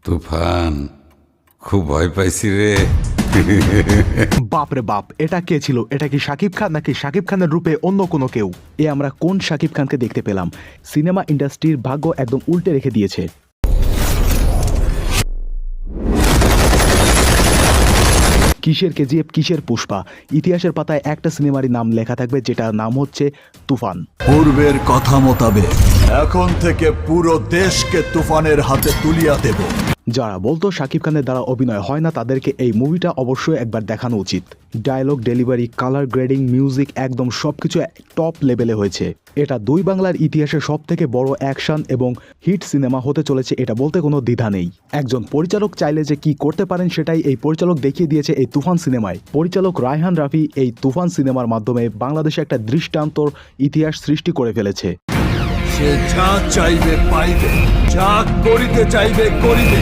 তুফান, খুব ভয় পাইছি রে। বাপরে বাপ, এটা কে ছিল? এটা কি শাকিব খান নাকি শাকিব খানের রূপে অন্য কোনো কেউ? আমরা কোন শাকিব খানকে দেখতে পেলাম? সিনেমা ইন্ডাস্ট্রির ভাগ্য একদম উল্টে রেখে দিয়েছে। কিসের কেজিএফ, কিসের পুষ্পা, ইতিহাসের পাতায় একটা সিনেমারই নাম লেখা থাকবে, যেটার নাম হচ্ছে তুফান। পূর্বের কথা মোতাবেক এখন থেকে পুরো দেশকে তুফানের হাতে তুলিয়া দেব। যারা বলতো শাকিব খানের দ্বারা অভিনয় হয় না, তাদেরকে এই মুভিটা অবশ্যই একবার দেখানো উচিত। Dialogue delivery, colour grading, music, একদম সবকিছু টপ লেভেলে হয়েছে। এটা দুই বাংলার ইতিহাসে সব থেকে বড় অ্যাকশন এবং হিট সিনেমা হতে চলেছে, এটা বলতে কোনো দ্বিধা নেই। একজন পরিচালক চাইলে যে কি করতে পারেন সেটাই এই পরিচালক দেখিয়ে দিয়েছে এই তুফান সিনেমায়। পরিচালক রায়হান রাফি এই তুফান সিনেমার মাধ্যমে বাংলাদেশে একটা দৃষ্টান্তর ইতিহাস সৃষ্টি করে ফেলেছে। সে যা চাইবে পাইবে, যা করিতে চাইবে করিবে।